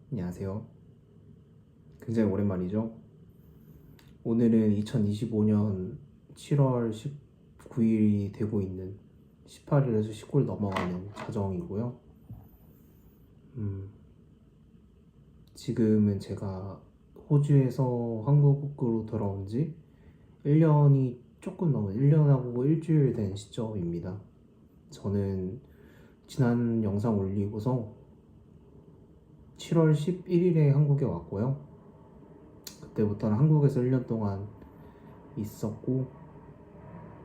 안녕하세요. 굉장히 오랜만이죠. 오늘은 2025년 7월 19일이 되고 있는 18일에서 19일 넘어가는 자정이고요. 지금은 제가 호주에서 한국으로 돌아온 지 1년이 조금 넘은 1년하고 일주일 된 시점입니다. 저는 지난 영상 올리고서 7월 11일에 한국에 왔고요. 그때부터는 한국에서 1년 동안 있었고,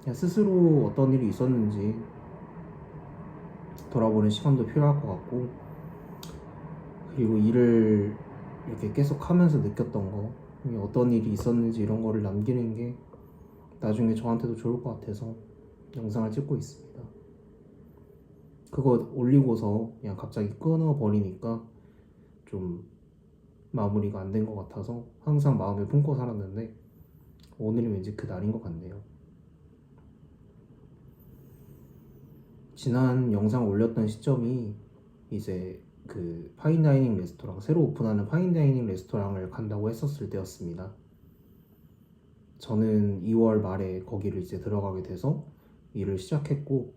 그냥 스스로 어떤 일이 있었는지 돌아보는 시간도 필요할 것 같고, 그리고 일을 이렇게 계속 하면서 느꼈던 거, 어떤 일이 있었는지 이런 거를 남기는 게 나중에 저한테도 좋을 것 같아서 영상을 찍고 있습니다. 그거 올리고서 그냥 갑자기 끊어버리니까 좀 마무리가 안 된 것 같아서 항상 마음에 품고 살았는데, 오늘이 왠지 그 날인 것 같네요. 지난 영상 올렸던 시점이 이제 그 파인다이닝 레스토랑, 새로 오픈하는 파인다이닝 레스토랑을 간다고 했었을 때였습니다. 저는 2월 말에 거기를 이제 들어가게 돼서 일을 시작했고,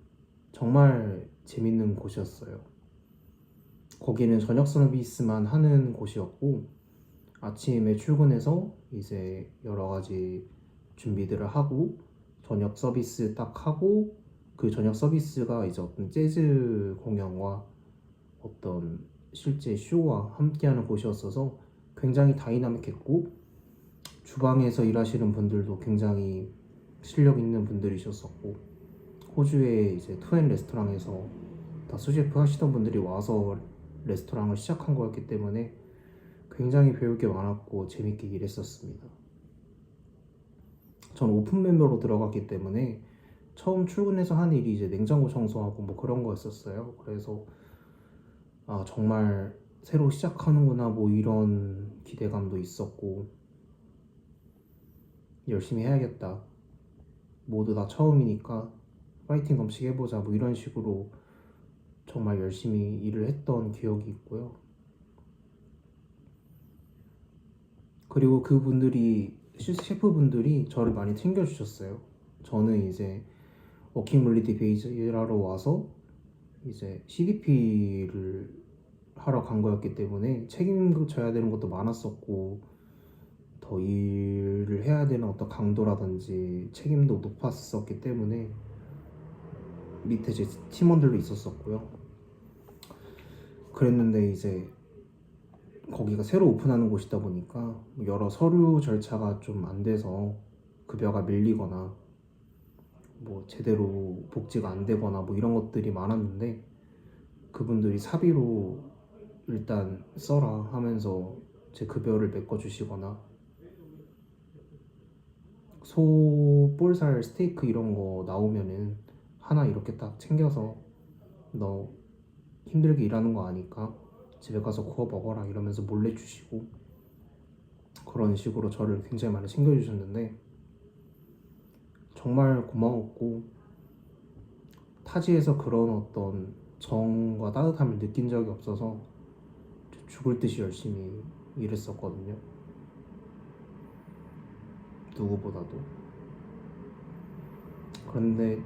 정말 재밌는 곳이었어요. 거기는 저녁 서비스만 하는 곳이었고, 아침에 출근해서 이제 여러 가지 준비들을 하고 저녁 서비스 딱 하고, 그 저녁 서비스가 이제 어떤 재즈 공연과 어떤 실제 쇼와 함께하는 곳이었어서 굉장히 다이나믹했고, 주방에서 일하시는 분들도 굉장히 실력 있는 분들이셨었고, 호주의 이제 투앤 레스토랑에서 다 수셰프 하시던 분들이 와서 레스토랑을 시작한 거였기 때문에 굉장히 배울 게 많았고 재밌게 일했었습니다. 전 오픈 멤버로 들어갔기 때문에 처음 출근해서 한 일이 이제 냉장고 청소하고 뭐 그런 거였었어요. 그래서 정말 새로 시작하는구나 뭐 이런 기대감도 있었고, 열심히 해야겠다, 모두 다 처음이니까 파이팅 넘치게 해보자 뭐 이런 식으로 정말 열심히 일을 했던 기억이 있고요. 그리고 그분들이, 셰프분들이 저를 많이 챙겨주셨어요. 저는 이제 워킹 몰리티 베이즈 일하러 와서 이제 CDP를 하러 간 거였기 때문에 책임져야 되는 것도 많았었고, 더 일을 해야 되는 어떤 강도라든지 책임도 높았었기 때문에 밑에 제 팀원들도 있었었고요. 그랬는데 이제 거기가 새로 오픈하는 곳이다 보니까 여러 서류 절차가 좀 안 돼서 급여가 밀리거나 뭐 제대로 복지가 안 되거나 뭐 이런 것들이 많았는데, 그분들이 사비로 일단 써라 하면서 제 급여를 메꿔주시거나, 소 볼살 스테이크 이런 거 나오면은 하나 이렇게 딱 챙겨서, 너 힘들게 일하는 거 아니까 집에 가서 구워 먹어라 이러면서 몰래 주시고, 그런 식으로 저를 굉장히 많이 챙겨주셨는데 정말 고마웠고, 타지에서 그런 어떤 정과 따뜻함을 느낀 적이 없어서 죽을 듯이 열심히 일했었거든요. 누구보다도. 그런데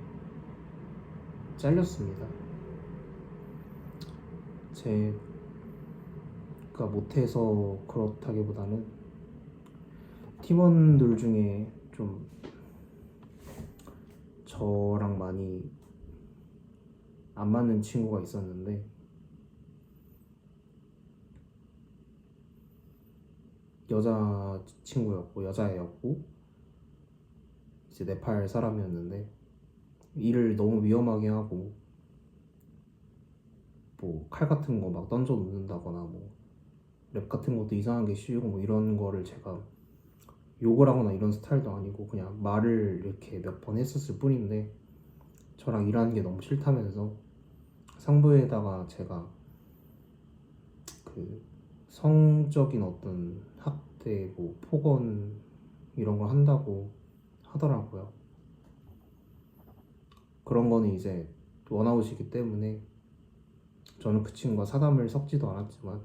잘렸습니다. 제가 못해서 그렇다기보다는 팀원들 중에 좀 저랑 많이 안 맞는 친구가 있었는데, 여자 친구였고 여자애였고 이제 네팔 사람이었는데, 일을 너무 위험하게 하고 뭐 칼 같은 거 막 던져 놓는다거나 뭐 랩 같은 것도 이상하게 씌우고 뭐 이런 거를, 제가 욕을 하거나 이런 스타일도 아니고 그냥 말을 이렇게 몇 번 했었을 뿐인데, 저랑 일하는 게 너무 싫다면서 상부에다가 제가 그 성적인 어떤 학대, 뭐 폭언 이런 걸 한다고 하더라고요. 그런 거는 이제 원아웃이기 때문에 저는 그 친구가 사담을 섞지도 않았지만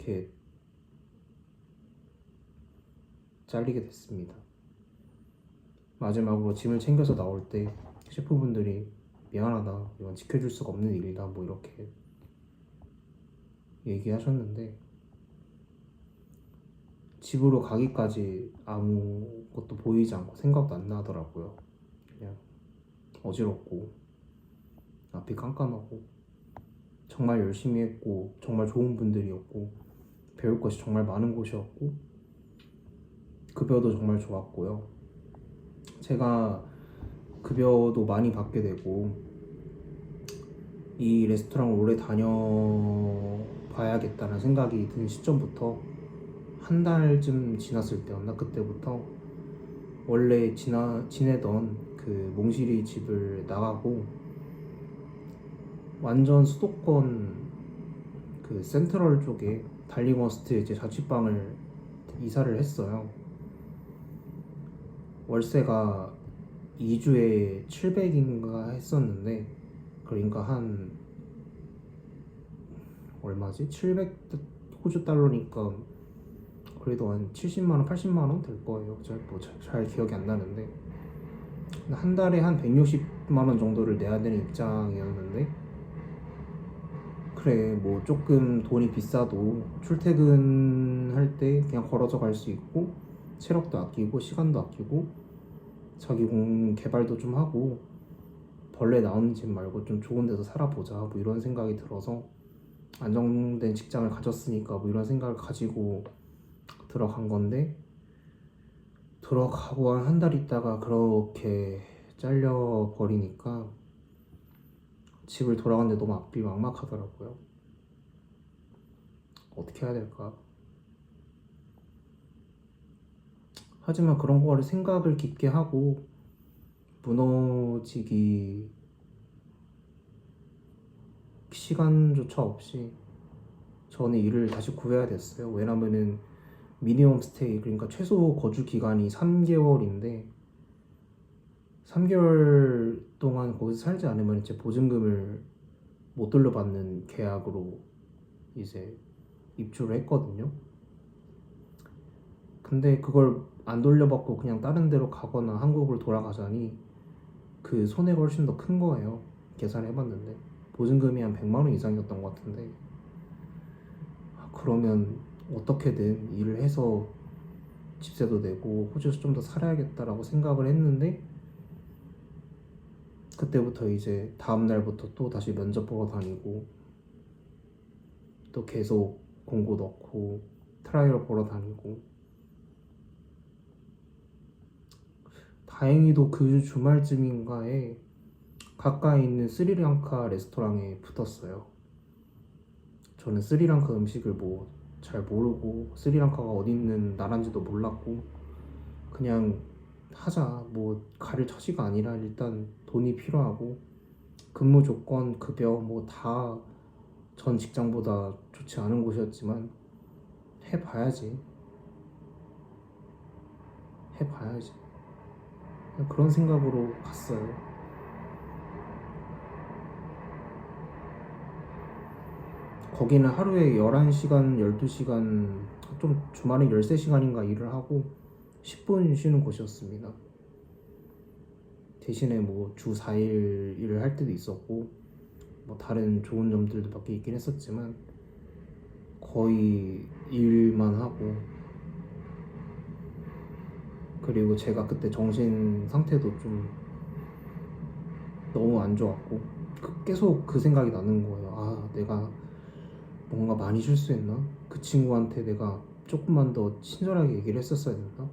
이렇게 잘리게 됐습니다. 마지막으로 짐을 챙겨서 나올 때 셰프분들이 미안하다, 이건 지켜줄 수가 없는 일이다, 뭐 이렇게 얘기하셨는데 집으로 가기까지 아무것도 보이지 않고 생각도 안 나더라고요. 그냥 어지럽고 앞이 깜깜하고 정말 열심히 했고 정말 좋은 분들이었고 배울 것이 정말 많은 곳이었고 급여도 정말 좋았고요. 제가 급여도 많이 받게 되고 이 레스토랑을 오래 다녀봐야겠다는 생각이 든 시점부터 한 달쯤 지났을 때였나, 그때부터 원래 지내던 그 몽실이 집을 나가고 완전 수도권 그 센트럴 쪽에 달링워스트에 이제 자취방을 이사를 했어요. 월세가 2주에 700인가 했었는데, 그러니까 한 얼마지? 700 호주 달러니까 그래도 한 70만원, 80만원 될 거예요. 잘 기억이 안 나는데 한 달에 한 160만원 정도를 내야 되는 입장이었는데, 그래 뭐 조금 돈이 비싸도 출퇴근할 때 그냥 걸어서 갈 수 있고 체력도 아끼고 시간도 아끼고 자기 개발도 좀 하고 벌레 나오는 집 말고 좀 좋은 데서 살아보자, 뭐 이런 생각이 들어서 안정된 직장을 가졌으니까 뭐 이런 생각을 가지고 들어간 건데, 들어가고 한 달 있다가 그렇게 잘려 버리니까 집을 돌아가는데 너무 앞이 막막하더라고요. 어떻게 해야 될까? 하지만 그런 거를 생각을 깊게 하고 무너지기 시간조차 없이 저는 일을 다시 구해야 됐어요. 왜냐면은 미니멈 스테이, 그러니까 최소 거주 기간이 3개월인데 3개월 동안 거기서 살지 않으면 이제 보증금을 못 돌려받는 계약으로 이제 입주를 했거든요. 근데 그걸 안 돌려받고 그냥 다른 데로 가거나 한국을 돌아가자니 그 손해가 훨씬 더 큰 거예요. 계산해봤는데 보증금이 한 100만 원 이상이었던 것 같은데, 그러면 어떻게든 일을 해서 집세도 내고 호주에서 좀 더 살아야겠다라고 생각을 했는데, 그때부터 이제 다음 날부터 또 다시 면접 보러 다니고 또 계속 공고 넣고 트라이얼 보러 다니고, 다행히도 그 주말쯤인가에 가까이 있는 스리랑카 레스토랑에 붙었어요. 저는 스리랑카 음식을 뭐 잘 모르고 스리랑카가 어디 있는 나라인지도 몰랐고 그냥 하자, 뭐 가릴 처지가 아니라 일단 돈이 필요하고 근무 조건, 급여 뭐 다 전 직장보다 좋지 않은 곳이었지만 해봐야지 해봐야지 그냥 그런 생각으로 갔어요. 거기는 하루에 11시간, 12시간, 좀 주말에 13시간인가 일을 하고 10분 쉬는 곳이었습니다. 대신에 뭐 주 4일 일을 할 때도 있었고 뭐 다른 좋은 점들도 몇 개 있긴 했었지만 거의 일만 하고, 그리고 제가 그때 정신 상태도 좀 너무 안 좋았고 계속 그 생각이 나는 거예요. 아, 내가 뭔가 많이 실수했나? 그 친구한테 내가 조금만 더 친절하게 얘기를 했었어야 됐나?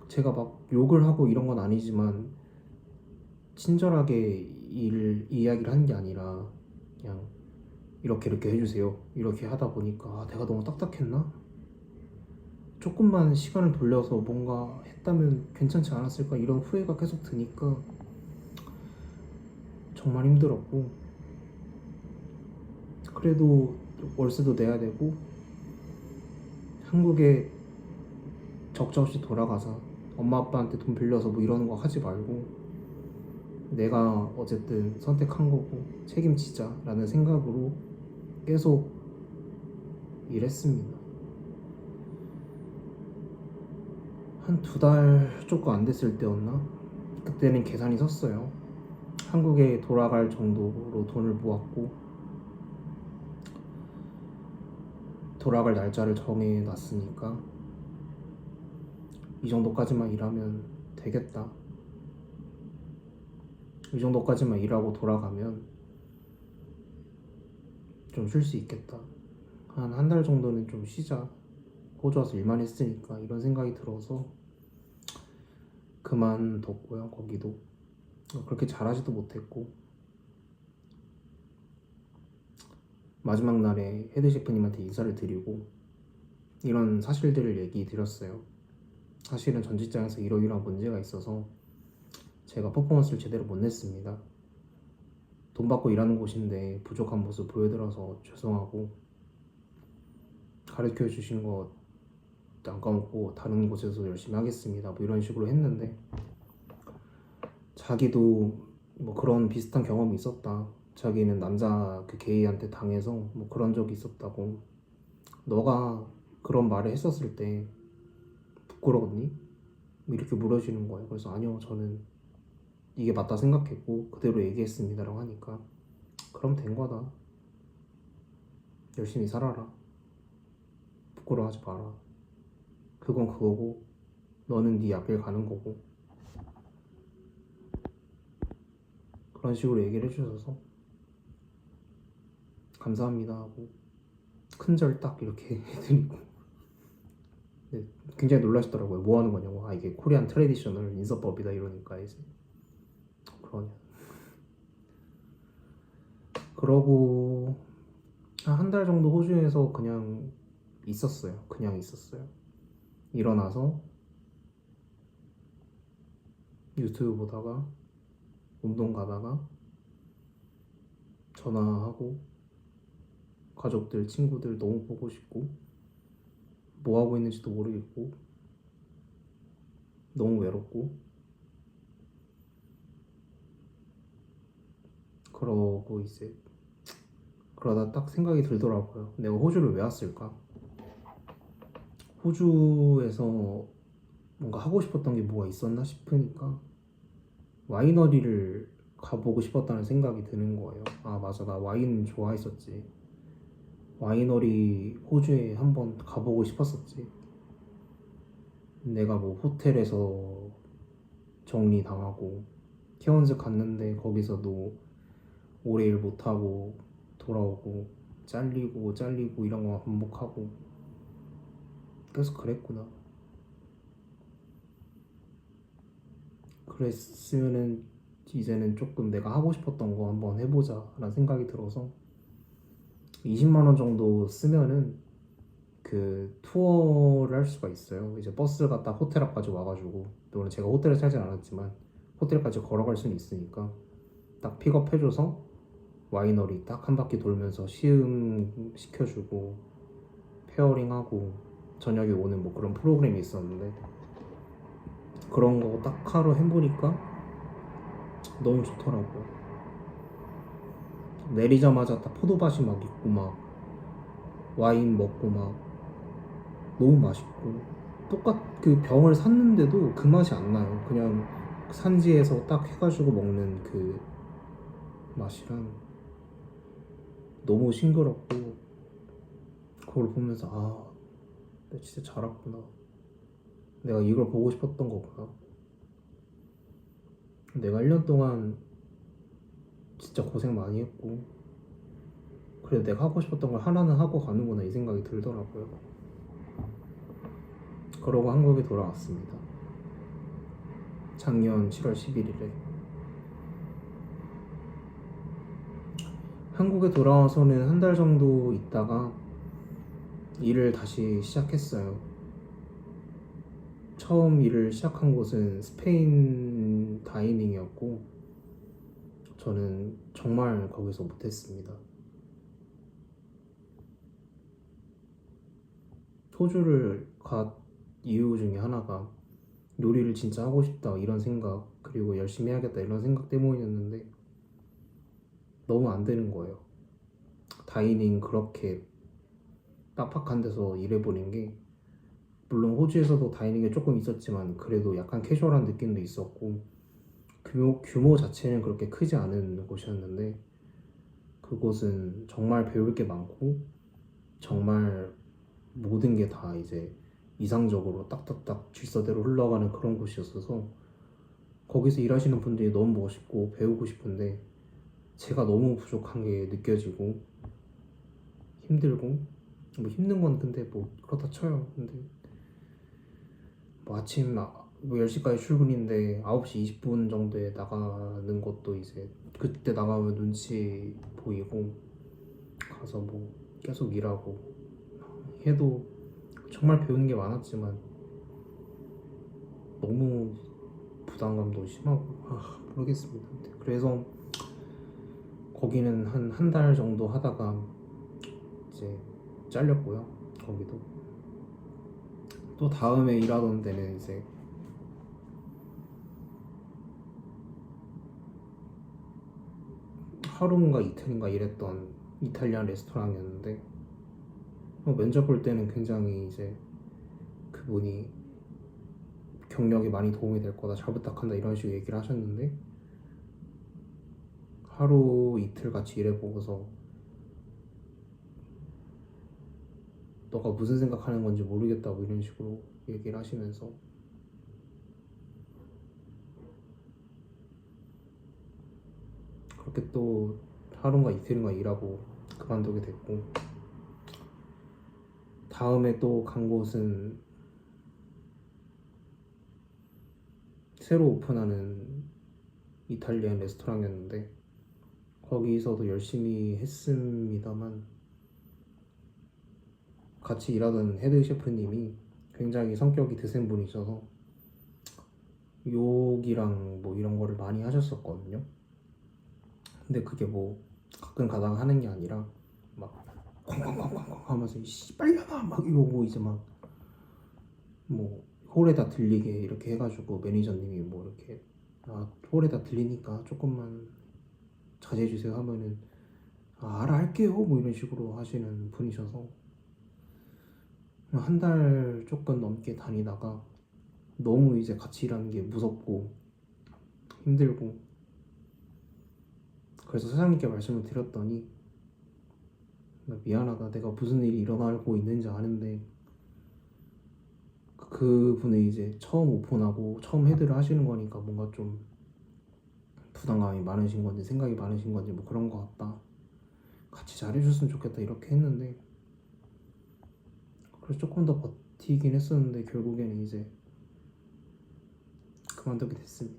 제가 막 욕을 하고 이런 건 아니지만 친절하게 이야기를 한 게 아니라 그냥 이렇게 해주세요 이렇게 하다 보니까 아, 내가 너무 딱딱했나? 조금만 시간을 돌려서 뭔가 했다면 괜찮지 않았을까, 이런 후회가 계속 드니까 정말 힘들었고, 그래도 월세도 내야 되고 한국에 적자 없이 돌아가서 엄마 아빠한테 돈 빌려서 뭐 이러는 거 하지 말고 내가 어쨌든 선택한 거고 책임지자 라는 생각으로 계속 일했습니다. 한 2달 조금 안 됐을 때였나? 그때는 계산이 섰어요. 한국에 돌아갈 정도로 돈을 모았고 돌아갈 날짜를 정해놨으니까 이 정도까지만 일하면 되겠다. 이 정도까지만 일하고 돌아가면 좀 쉴 수 있겠다. 한 달 정도는 좀 쉬자. 호주 와서 일만 했으니까 이런 생각이 들어서 그만뒀고요. 거기도 그렇게 잘하지도 못했고 마지막 날에 헤드 셰프님한테 인사를 드리고 이런 사실들을 얘기 드렸어요. 사실은 전 직장에서 이러이러한 문제가 있어서 제가 퍼포먼스를 제대로 못 냈습니다. 돈 받고 일하는 곳인데 부족한 모습 보여드려서 죄송하고 가르쳐 주신 거 안 까먹고 다른 곳에서 열심히 하겠습니다. 뭐 이런 식으로 했는데 자기도 뭐 그런 비슷한 경험이 있었다. 자기는 남자 그 게이한테 당해서 뭐 그런 적이 있었다고. 너가 그런 말을 했었을 때 부끄러웠니? 뭐 이렇게 물어주는 거예요. 그래서 아니요, 저는 이게 맞다 생각했고 그대로 얘기했습니다라고 하니까 그럼 된 거다. 열심히 살아라. 부끄러워하지 마라. 그건 그거고 너는 네 앞길 가는 거고. 그런 식으로 얘기를 해주셔서 감사합니다 하고 큰절 딱 이렇게 해드리고 굉장히 놀라시더라고요. 뭐 하는 거냐고. 아, 이게 코리안 트레디셔널 인서법이다 이러니까 이제 그러냐. 그러고 한 달 정도 호주에서 그냥 있었어요. 그냥 있었어요. 일어나서 유튜브 보다가 운동 가다가 전화하고 가족들, 친구들 너무 보고 싶고 뭐 하고 있는지도 모르겠고 너무 외롭고 그러고 이제 그러다 딱 생각이 들더라고요. 내가 호주를 왜 왔을까? 호주에서 뭔가 하고 싶었던 게 뭐가 있었나 싶으니까 와이너리를 가보고 싶었다는 생각이 드는 거예요. 아, 맞아, 나 와인 좋아했었지. 와이너리 호주에 한번 가보고 싶었었지. 내가 뭐 호텔에서 정리당하고 케언즈 갔는데 거기서도 오래 일 못하고 돌아오고 잘리고 이런 거 반복하고 계속 그랬구나. 그랬으면은 이제는 조금 내가 하고 싶었던 거 한번 해보자 라는 생각이 들어서 20만 원 정도 쓰면은 그 투어를 할 수가 있어요. 이제 버스가 딱 호텔 앞까지 와가지고, 물론 제가 호텔에 살진 않았지만 호텔까지 걸어갈 수는 있으니까 딱 픽업해줘서 와이너리 딱 한 바퀴 돌면서 시음 시켜주고 페어링하고 저녁에 오는 뭐 그런 프로그램이 있었는데 그런 거 딱 하루 해보니까 너무 좋더라고요. 내리자마자 딱 포도밭이 막 있고 막 와인 먹고 막 너무 맛있고 똑같 그 병을 샀는데도 그 맛이 안 나요. 그냥 산지에서 딱 해가지고 먹는 그 맛이랑 너무 싱그럽고 그걸 보면서 아, 내가 진짜 잘 왔구나. 내가 이걸 보고 싶었던 거구나. 내가 1년 동안 진짜 고생 많이 했고 그래도 내가 하고 싶었던 걸 하나는 하고 가는구나 이 생각이 들더라고요. 그러고 한국에 돌아왔습니다. 작년 7월 11일에 한국에 돌아와서는 한 달 정도 있다가 일을 다시 시작했어요. 처음 일을 시작한 곳은 스페인 다이닝이었고 저는 정말 거기서 못했습니다. 호주를 간 이유 중에 하나가 요리를 진짜 하고 싶다 이런 생각, 그리고 열심히 해야겠다 이런 생각 때문이었는데 너무 안 되는 거예요. 다이닝 그렇게 딱박한 데서 일해버린 게, 물론 호주에서도 다니는 게 조금 있었지만 그래도 약간 캐주얼한 느낌도 있었고 규모 자체는 그렇게 크지 않은 곳이었는데, 그곳은 정말 배울 게 많고 정말 모든 게 다 이제 이상적으로 딱딱딱 질서대로 흘러가는 그런 곳이었어서 거기서 일하시는 분들이 너무 멋있고 배우고 싶은데 제가 너무 부족한 게 느껴지고 힘들고, 뭐 힘든 건 근데 뭐 그렇다 쳐요. 근데 뭐 아침 뭐 10시까지 출근인데 9시 20분 정도에 나가는 것도 이제 그때 나가면 눈치 보이고 가서 뭐 계속 일하고 해도 정말 배우는 게 많았지만 너무 부담감도 심하고 모르겠습니다. 그래서 거기는 한 달 정도 하다가 이제 잘렸고요. 거기도 또 다음에 일하던 데는 이제 하루인가 이틀인가 일했던 이탈리안 레스토랑이었는데, 면접 볼 때는 굉장히 이제 그분이 경력이 많이 도움이 될 거다, 잘 부탁한다 이런 식으로 얘기를 하셨는데, 하루 이틀 같이 일해보고서 너가 무슨 생각하는 건지 모르겠다고 이런 식으로 얘기를 하시면서 그렇게 또 하루인가 이틀인가 일하고 그만두게 됐고, 다음에 또 간 곳은 새로 오픈하는 이탈리안 레스토랑이었는데 거기서도 열심히 했습니다만 같이 일하던 헤드 셰프님이 굉장히 성격이 드센 분이셔서 욕이랑 뭐 이런 거를 많이 하셨었거든요. 근데 그게 뭐 가끔 가다가 하는 게 아니라 막 쾅쾅쾅쾅쾅 하면서 씨 빨려나 막 이러고 이제 막 뭐 홀에다 들리게 이렇게 해가지고 매니저님이 뭐 이렇게 홀에다 들리니까 조금만 자제해주세요 하면은 알아 할게요 뭐 이런 식으로 하시는 분이셔서 한 달 조금 넘게 다니다가 너무 이제 같이 일하는 게 무섭고 힘들고, 그래서 사장님께 말씀을 드렸더니 미안하다, 내가 무슨 일이 일어나고 있는지 아는데 그분이 이제 처음 오픈하고 처음 헤드를 하시는 거니까 뭔가 좀 부담감이 많으신 건지 생각이 많으신 건지 뭐 그런 거 같다, 같이 잘해줬으면 좋겠다 이렇게 했는데, 그래서 조금 더 버티긴 했었는데 결국에는 이제 그만두게 됐습니다.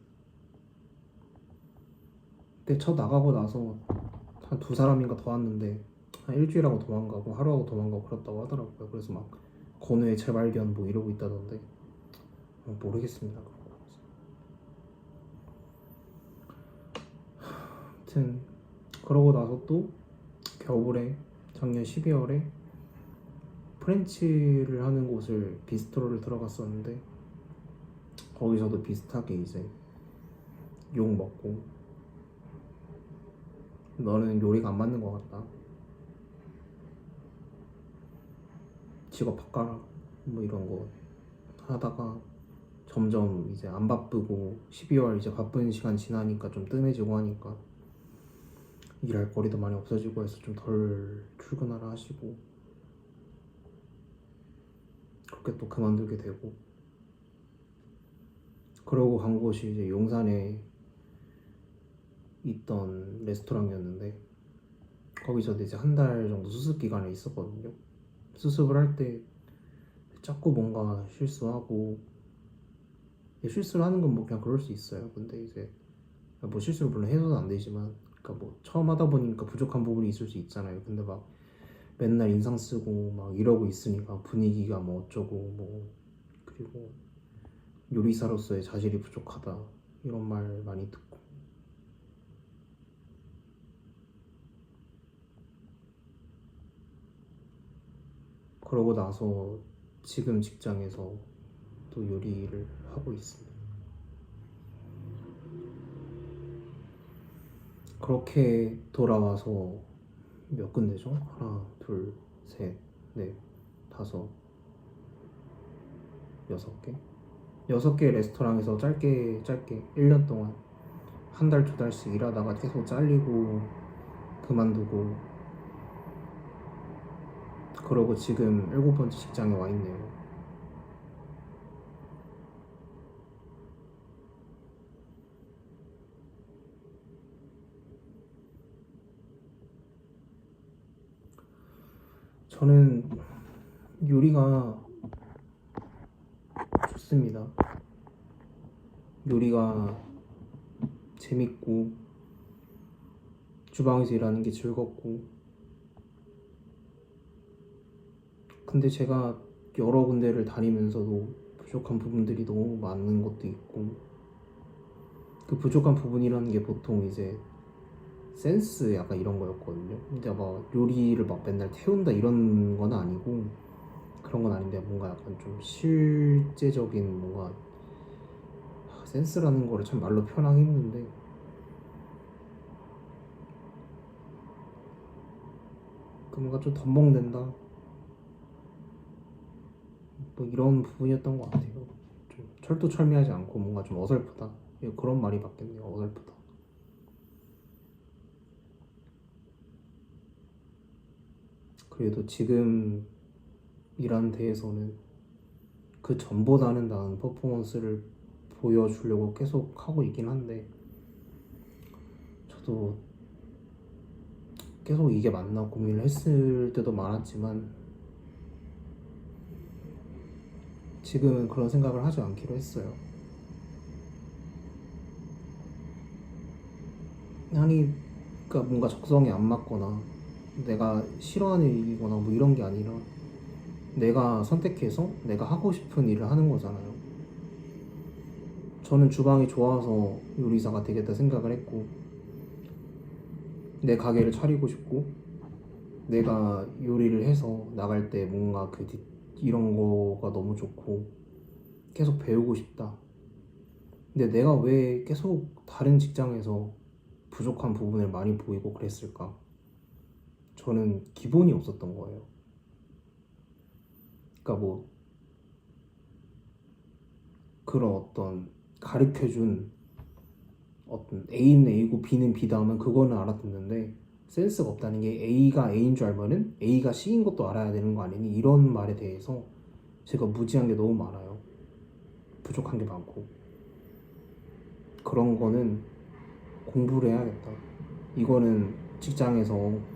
근데 첫 나가고 나서 한 두 사람인가 더 왔는데 한 일주일하고 도망가고 하루하고 도망가고 그렇다고 하더라고요. 그래서 막 건우의 재발견 뭐 이러고 있다던데 모르겠습니다. 아무튼 그러고 나서 또 겨울에 작년 12월에 프렌치를 하는 곳을 비스트로를 들어갔었는데 거기서도 비슷하게 이제 욕 먹고 너는 요리가 안 맞는 것 같다, 직업 바꿔라 뭐 이런 거 하다가 점점 이제 안 바쁘고 12월 이제 바쁜 시간 지나니까 좀 뜸해지고 하니까 일할 거리도 많이 없어지고 해서 좀 덜 출근하라 하시고 그렇게 또 그만두게 되고, 그러고 간 곳이 이제 용산에 있던 레스토랑이었는데 거기서 이제 한 달 정도 수습 기간에 있었거든요. 수습을 할 때 자꾸 뭔가 실수하고, 실수를 하는 건 뭐 그냥 그럴 수 있어요. 근데 이제 뭐 실수를 물론 해서는 안 되지만, 그러니까 뭐 처음 하다 보니까 부족한 부분이 있을 수 있잖아요. 근데 막 맨날 인상 쓰고 막 이러고 있으니까 분위기가 뭐 어쩌고 뭐, 그리고 요리사로서의 자질이 부족하다 이런 말 많이 듣고, 그러고 나서 지금 직장에서 또 요리를 하고 있습니다. 그렇게 돌아와서 몇 군데죠? 하나, 둘, 셋. 네, 다섯, 여섯 개? 여섯 개 레스토랑에서 짧게 1년 동안 한 달, 두 달씩 일하다가 계속 잘리고 그만두고 그러고 지금 일곱 번째 직장에 와 있네요. 저는 요리가 좋습니다. 요리가 재밌고 주방에서 일하는 게 즐겁고, 근데 제가 여러 군데를 다니면서도 부족한 부분들이 너무 많은 것도 있고, 그 부족한 부분이라는 게 보통 이제 센스 약간 이런 거였거든요. 근데 막 요리를 막 맨날 태운다 이런 건 아니고, 그런 건 아닌데 뭔가 약간 좀 실제적인 뭔가 센스라는 거를 참 말로 표현하기 힘든데, 그 뭔가 좀 덤벙된다 뭐 이런 부분이었던 것 같아요. 좀 철두철미하지 않고 뭔가 좀 어설프다, 그런 말이 맞겠네요. 어설프다. 그래도 지금 일하는 데에서는 그 전보다는 나은 퍼포먼스를 보여주려고 계속 하고 있긴 한데, 저도 계속 이게 맞나 고민을 했을 때도 많았지만 지금은 그런 생각을 하지 않기로 했어요. 아니, 그러니까 뭔가 적성에 안 맞거나 내가 싫어하는 일이거나 뭐 이런 게 아니라 내가 선택해서 내가 하고 싶은 일을 하는 거잖아요. 저는 주방이 좋아서 요리사가 되겠다 생각을 했고, 내 가게를 차리고 싶고, 내가 요리를 해서 나갈 때 뭔가 이런 거가 너무 좋고 계속 배우고 싶다. 근데 내가 왜 계속 다른 직장에서 부족한 부분을 많이 보이고 그랬을까? 저는 기본이 없었던 거예요. 그러니까 뭐 그런 어떤 가르쳐준 어떤 A는 A고 B는 B다 하면 그거는 알아듣는데, 센스가 없다는 게 A가 A인 줄 알면은 A가 C인 것도 알아야 되는 거 아니니? 이런 말에 대해서 제가 무지한 게 너무 많아요. 부족한 게 많고, 그런 거는 공부를 해야겠다. 이거는 직장에서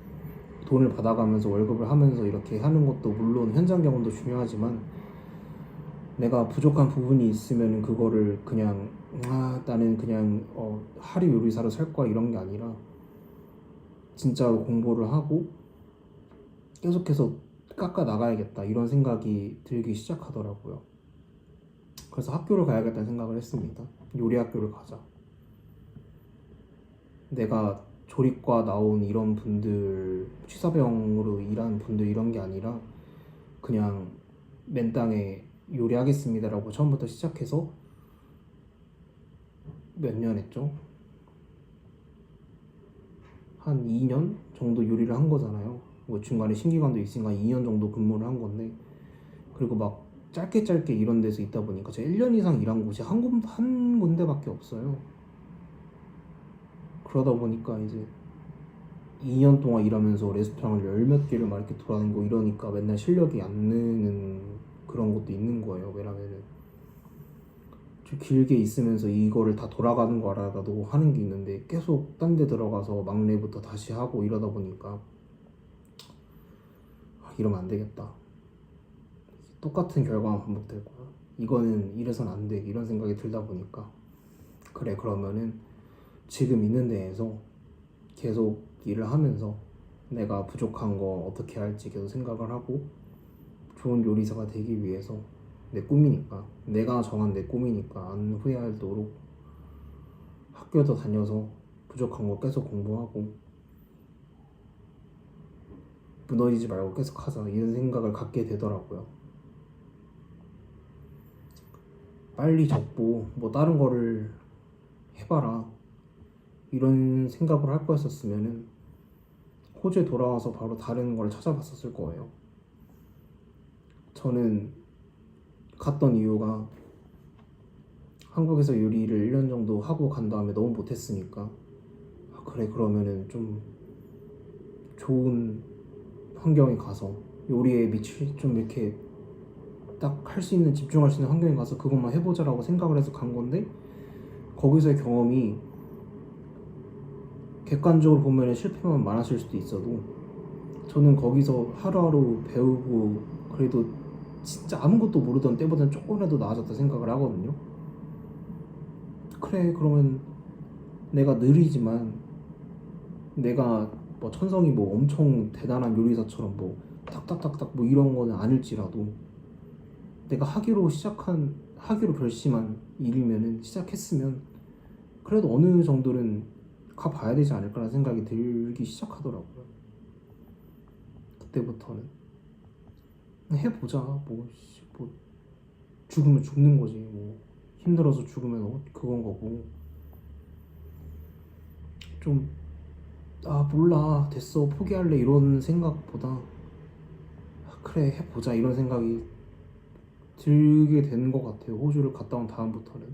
돈을 받아가면서 월급을 하면서 이렇게 하는 것도 물론 현장 경험도 중요하지만, 내가 부족한 부분이 있으면 그거를 그냥 나는 그냥 하루 요리사로 살 거야 이런 게 아니라 진짜로 공부를 하고 계속해서 깎아 나가야겠다 이런 생각이 들기 시작하더라고요. 그래서 학교를 가야겠다는 생각을 했습니다. 요리 학교를 가자. 내가 조리과 나온 이런 분들, 취사병으로 일하는 분들 이런 게 아니라 그냥 맨땅에 요리하겠습니다라고 처음부터 시작해서 몇 년 했죠? 한 2년 정도 요리를 한 거잖아요. 뭐 중간에 신기관도 있으니까 2년 정도 근무를 한 건데, 그리고 막 짧게 이런 데서 있다 보니까 제가 1년 이상 일한 곳이 한 군데밖에 없어요. 그러다 보니까 이제 2년 동안 일하면서 레스토랑을 열 몇 개를 막 이렇게 돌아다니고 이러니까 맨날 실력이 안 느는 그런 것도 있는 거예요. 왜냐면은 좀 길게 있으면서 이거를 다 돌아가는 거 알아도 하는 게 있는데 계속 딴 데 들어가서 막내부터 다시 하고 이러다 보니까 이러면 안 되겠다. 똑같은 결과만 반복될 거야. 이거는 이래선 안 돼. 이런 생각이 들다 보니까 그래, 그러면은 지금 있는 데에서 계속 일을 하면서 내가 부족한 거 어떻게 할지 계속 생각을 하고 좋은 요리사가 되기 위해서, 내 꿈이니까, 내가 정한 내 꿈이니까 안 후회하도록 학교도 다녀서 부족한 거 계속 공부하고 무너지지 말고 계속 하자 이런 생각을 갖게 되더라고요. 빨리 접고 뭐 다른 거를 해봐라 이런 생각을 할 거였었으면은 호주에 돌아와서 바로 다른 걸 찾아봤었을 거예요. 저는 갔던 이유가 한국에서 요리를 1년 정도 하고 간 다음에 너무 못했으니까 그래 그러면은 좀 좋은 환경에 가서 요리에 미칠 좀 이렇게 딱 할 수 있는 집중할 수 있는 환경에 가서 그것만 해보자라고 생각을 해서 간 건데 거기서의 경험이 객관적으로 보면 실패만 많았을 수도 있어도 저는 거기서 하루하루 배우고 그래도 진짜 아무것도 모르던 때보다는 조금이라도 나아졌다 생각을 하거든요. 그래 그러면 내가 느리지만 내가 뭐 천성이 뭐 엄청 대단한 요리사처럼 뭐 탁탁탁탁 뭐 이런 거는 아닐지라도 내가 하기로 결심한 일이면은 시작했으면 그래도 어느 정도는 가봐야 되지 않을까라는 생각이 들기 시작하더라고요. 그때부터는 해보자. 뭐 죽으면 죽는 거지. 뭐 힘들어서 죽으면 그건 거고. 좀 몰라 됐어 포기할래 이런 생각보다 그래 해보자 이런 생각이 들게 되는 것 같아요. 호주를 갔다 온 다음부터는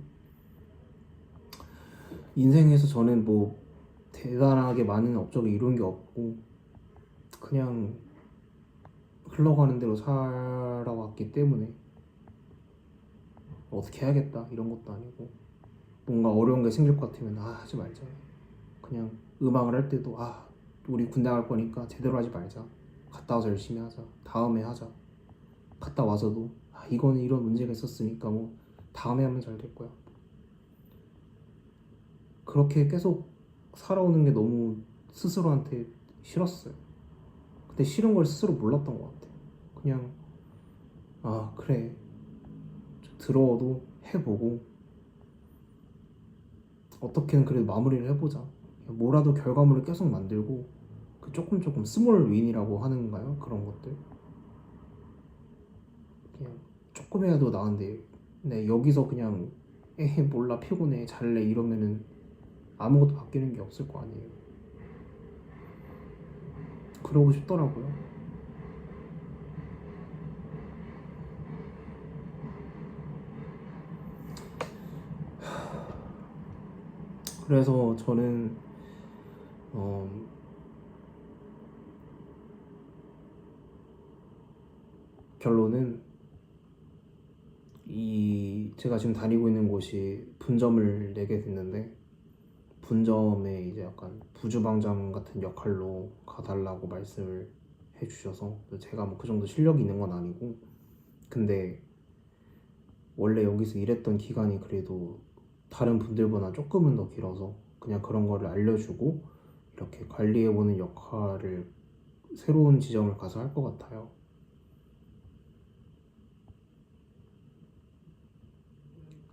인생에서 저는 뭐 대단하게 많은 업적을 이룬 게 없고 그냥 흘러가는 대로 살아왔기 때문에 어떻게 해야겠다 이런 것도 아니고 뭔가 어려운 게 생길 것 같으면 하지 말자. 그냥 음악을 할 때도 우리 군대 갈 거니까 제대로 하지 말자. 갔다 와서 열심히 하자. 다음에 하자. 갔다 와서도 이거는 이런 문제가 있었으니까 뭐 다음에 하면 잘 될 거야. 그렇게 계속 살아오는 게 너무 스스로한테 싫었어요. 근데 싫은 걸 스스로 몰랐던 것 같아요. 그냥 그래 들어도 해보고 어떻게든 그래도 마무리를 해보자. 뭐라도 결과물을 계속 만들고 그 조금 스몰 윈이라고 하는가요? 그런 것들 그냥 조금이라도 나은데 네, 여기서 그냥 몰라 피곤해 잘래 이러면은 아무것도 바뀌는 게 없을 거 아니에요. 그러고 싶더라고요. 그래서 저는 결론은 제가 지금 다니고 있는 곳이 분점을 내게 됐는데 분점에 이제 약간 부주방장 같은 역할로 가달라고 말씀을 해주셔서 제가 뭐 그 정도 실력이 있는 건 아니고 근데 원래 여기서 일했던 기간이 그래도 다른 분들보다 조금은 더 길어서 그냥 그런 거를 알려주고 이렇게 관리해보는 역할을 새로운 지점을 가서 할 것 같아요.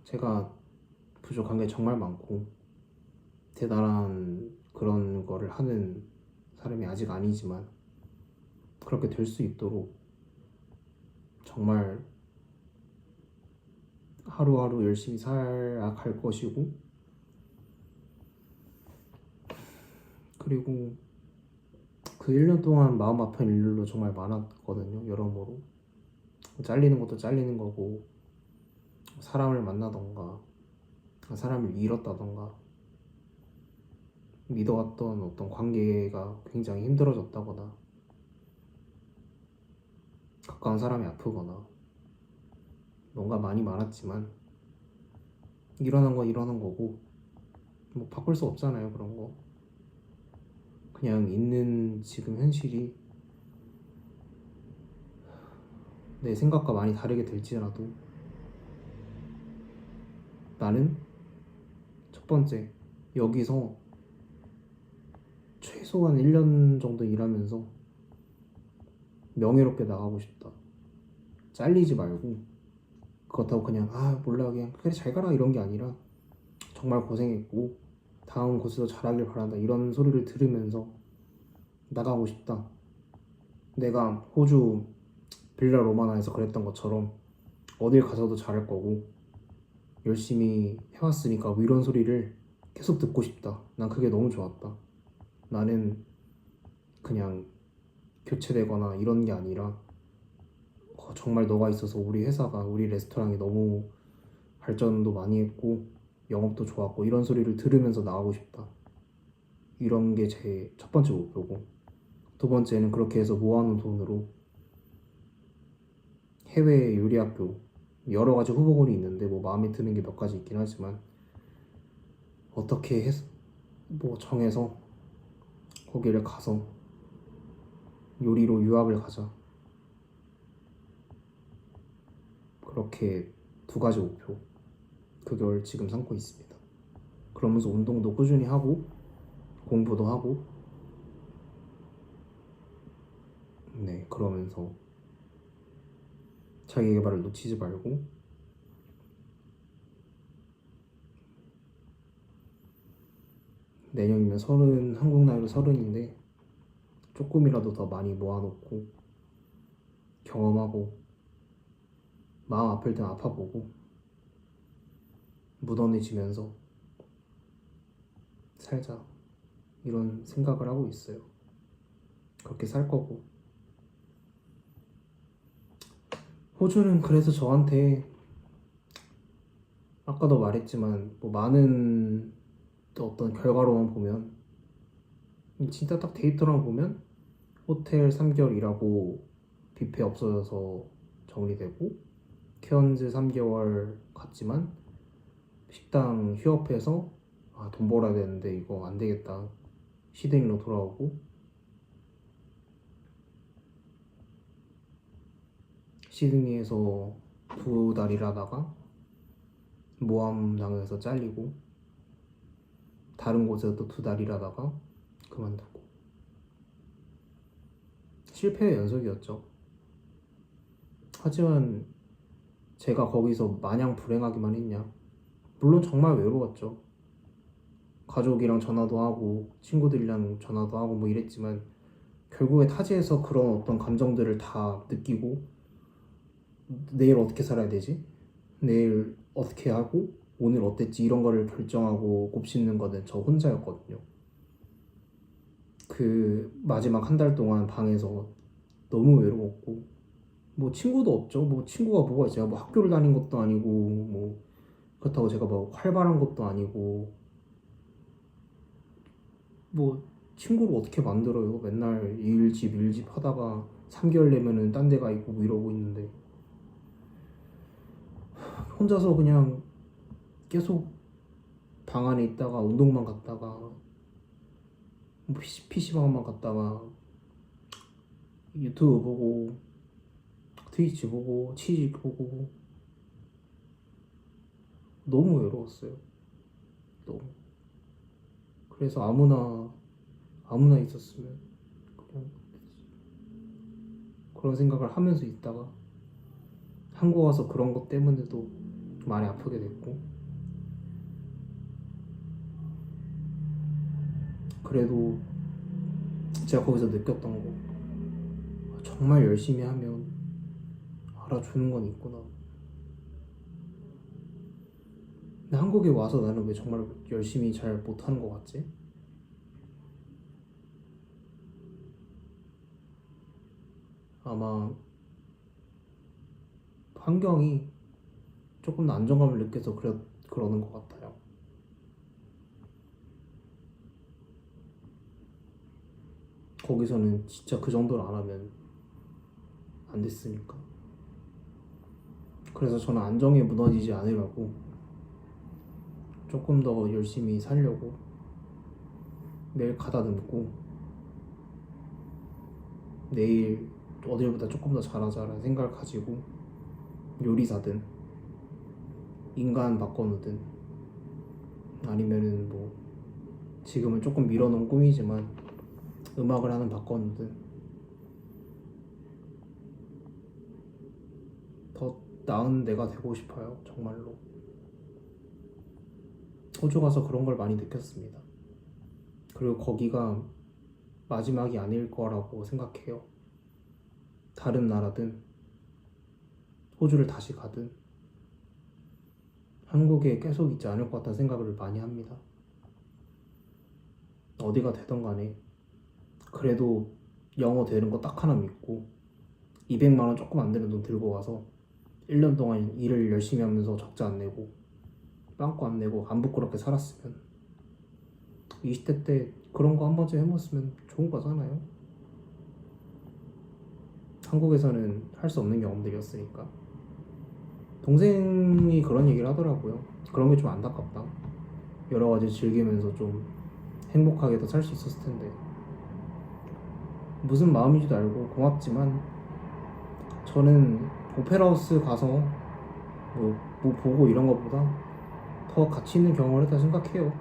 제가 부족한 게 정말 많고 대단한 그런 거를 하는 사람이 아직 아니지만 그렇게 될 수 있도록 정말 하루하루 열심히 살아갈 것이고 그리고 그 1년 동안 마음 아픈 일들도 정말 많았거든요. 여러모로 잘리는 것도 잘리는 거고 사람을 만나던가 사람을 잃었다던가 믿어왔던 어떤 관계가 굉장히 힘들어졌다거나 가까운 사람이 아프거나 뭔가 많이 많았지만 일어난 건 일어난 거고 뭐 바꿀 수 없잖아요. 그런 거 그냥 있는 지금 현실이 내 생각과 많이 다르게 될지라도 나는 첫 번째 여기서 최소한 1년 정도 일하면서 명예롭게 나가고 싶다. 잘리지 말고 그렇다고 그냥 몰라 그냥 그래 잘 가라 이런 게 아니라 정말 고생했고 다음 곳에서 잘하길 바란다 이런 소리를 들으면서 나가고 싶다. 내가 호주 빌라 로마나에서 그랬던 것처럼 어딜 가서도 잘할 거고 열심히 해왔으니까 뭐 이런 소리를 계속 듣고 싶다. 난 그게 너무 좋았다. 나는 그냥 교체되거나 이런 게 아니라 정말 너가 있어서 우리 회사가, 우리 레스토랑이 너무 발전도 많이 했고 영업도 좋았고 이런 소리를 들으면서 나가고 싶다. 이런 게 제 첫 번째 목표고, 두 번째는 그렇게 해서 모아놓은 돈으로 해외 요리학교, 여러 가지 후보군이 있는데 뭐 마음에 드는 게 몇 가지 있긴 하지만 어떻게 해서 뭐 정해서 거기를 가서 요리로 유학을 가자. 그렇게 두 가지 목표, 그걸 지금 삼고 있습니다. 그러면서 운동도 꾸준히 하고 공부도 하고, 네, 그러면서 자기 개발을 놓치지 말고 내년이면 서른, 한국 나이로 서른인데 조금이라도 더 많이 모아놓고 경험하고 마음 아플 땐 아파보고 무던해지면서 살자, 이런 생각을 하고 있어요. 그렇게 살 거고, 호주는 그래서 저한테 아까도 말했지만 뭐 많은 어떤 결과로만 보면, 진짜 딱 데이터랑 보면 호텔 3개월 일하고 뷔페 없어져서 정리되고, 케언즈 3개월 갔지만 식당 휴업해서 돈 벌어야 되는데 이거 안 되겠다, 시드니로 돌아오고, 시드니에서 2달 일하다가 모함 당해서 잘리고, 다른 곳에서 또 2달 일하다가 그만두고. 실패의 연속이었죠. 하지만 제가 거기서 마냥 불행하기만 했냐? 물론 정말 외로웠죠. 가족이랑 전화도 하고 친구들이랑 전화도 하고 뭐 이랬지만 결국에 타지에서 그런 어떤 감정들을 다 느끼고, 내일 어떻게 살아야 되지? 내일 어떻게 하고 오늘 어땠지? 이런 거를 결정하고 곱씹는 거는 저 혼자였거든요. 그 마지막 한 달 동안 방에서 너무 외로웠고, 뭐 친구도 없죠. 뭐 친구가 뭐가 있어요? 뭐 학교를 다닌 것도 아니고, 뭐 그렇다고 제가 뭐 활발한 것도 아니고, 뭐 친구를 어떻게 만들어요? 맨날 일집 하다가 3개월 내면은 딴 데 가 있고 뭐 이러고 있는데, 혼자서 그냥 계속 방 안에 있다가 운동만 갔다가 뭐 PC방만 갔다가 유튜브 보고 트위치 보고 치즈 보고 너무 외로웠어요. 너무. 그래서 아무나 있었으면 그냥 그런 생각을 하면서 있다가 한국 와서 그런 것 때문에도 많이 아프게 됐고, 그래도 제가 거기서 느꼈던 거, 정말 열심히 하면 알아주는 건 있구나. 근데 한국에 와서 나는 왜 정말 열심히 잘 못하는 것 같지? 아마 환경이 조금 더 안정감을 느껴서 그러는 것 같아요. 거기서는 진짜 그 정도를 안 하면 안 됐으니까. 그래서 저는 안정에 무너지지 않으려고 조금 더 열심히 살려고 매일 가다듬고, 내일 어딜보다 조금 더 잘하자라는 생각을 가지고 요리사든 인간 바꿔놓든, 아니면은 뭐 지금은 조금 밀어놓은 꿈이지만 음악을 하는 바꿔놓든 더 나은 내가 되고 싶어요. 정말로. 호주 가서 그런 걸 많이 느꼈습니다. 그리고 거기가 마지막이 아닐 거라고 생각해요. 다른 나라든 호주를 다시 가든 한국에 계속 있지 않을 것 같다는 생각을 많이 합니다. 어디가 되던 간에 그래도 영어 되는 거 딱 하나 믿고 200만 원 조금 안 되는 돈 들고 와서 1년 동안 일을 열심히 하면서 적자 안 내고 빵꾸 안 내고 안 부끄럽게 살았으면 20대 때 그런 거 한 번쯤 해봤으면 좋은 거잖아요. 한국에서는 할 수 없는 경험들이었으니까. 동생이 그런 얘기를 하더라고요. 그런 게 좀 안타깝다. 여러 가지 즐기면서 좀 행복하게도 살 수 있었을 텐데. 무슨 마음인지도 알고 고맙지만 저는 오페라하우스 가서 뭐 보고 이런 것보다 더 가치 있는 경험을 했다 생각해요.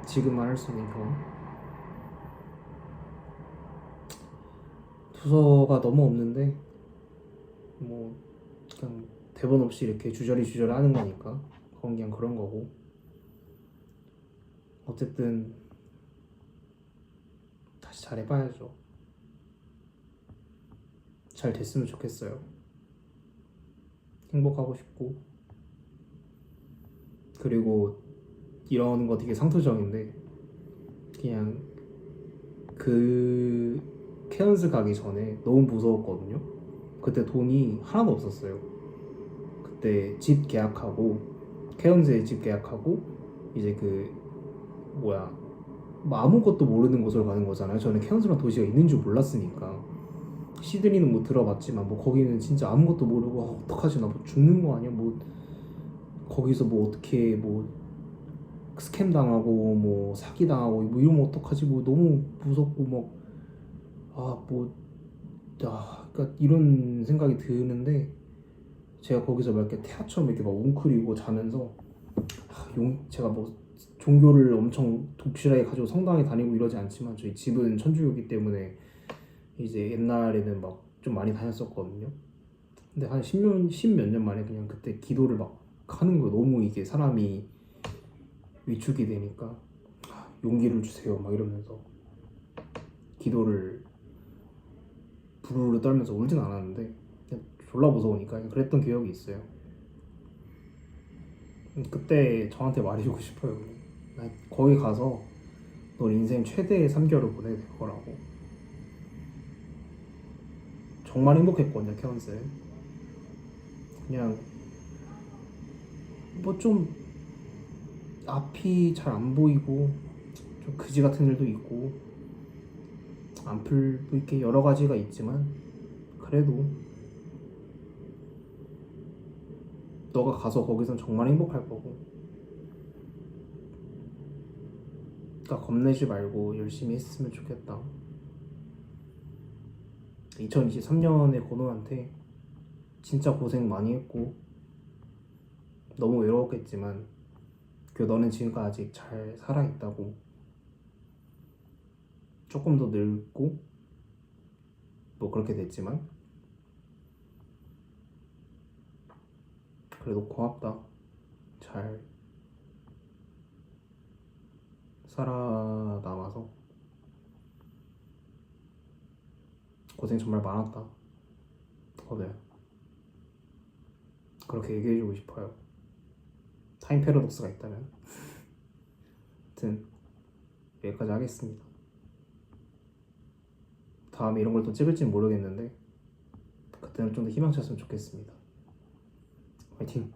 지금만 할 수 있는 경험. 부서가 너무 없는데 뭐 그냥 대본 없이 이렇게 주저리 하는 거니까 그냥 그런 거고. 어쨌든 다시 잘해봐야죠. 잘 됐으면 좋겠어요. 행복하고 싶고. 그리고 이런 거 되게 상투적인데 그냥 그 케언즈 가기 전에 너무 무서웠거든요. 그때 돈이 하나도 없었어요. 그때 집 계약하고 케언즈에 집 계약하고 이제 그 뭐야 뭐 아무것도 모르는 곳으로 가는 거잖아요. 저는 케언즈란 도시가 있는 줄 몰랐으니까. 시드니는 뭐 들어봤지만 뭐 거기는 진짜 아무것도 모르고 어떡하지 나 뭐 죽는 거 아니야 뭐 거기서 뭐 어떻게 뭐 스캠 당하고 뭐 사기 당하고 뭐 이러면 어떡하지 뭐 너무 무섭고 그러니까 이런 생각이 드는데 제가 거기서 막 이렇게 태아처럼 이렇게 막 웅크리고 자면서 제가 뭐 종교를 엄청 독실하게 가지고 성당에 다니고 이러지 않지만 저희 집은 천주교이기 때문에 이제 옛날에는 막 좀 많이 다녔었거든요. 근데 한 10몇 년 만에 그냥 그때 기도를 막 하는 거예요. 너무 이게 사람이 위축이 되니까 용기를 주세요 막 이러면서 기도를 부르르 떨면서 울진 않았는데 그냥 졸라 무서우니까 그냥 그랬던 기억이 있어요. 그때 저한테 말해주고 싶어요. 거기 가서 넌 인생 최대의 3개월을 보내야 될 거라고. 정말 행복했거든요. 케언스 그냥 뭐 좀 앞이 잘 안 보이고 좀 그지 같은 일도 있고 안풀도 이렇게 여러 가지가 있지만 그래도 너가 가서 거기선 정말 행복할 거고. 그러니까 겁내지 말고 열심히 했으면 좋겠다. 2023년에 건우한테 진짜 고생 많이 했고 너무 외로웠겠지만 너는 지금까지 아직 잘 살아있다고. 조금 더 늙고 뭐 그렇게 됐지만 그래도 고맙다. 잘 살아남아서 고생 정말 많았다. 네. 그렇게 얘기해주고 싶어요. 타임 패러독스가 있다면. 아무튼 여기까지 하겠습니다. 다음에 이런 걸 또 찍을지는 모르겠는데 그때는 좀 더 희망찼으면 좋겠습니다. 화이팅!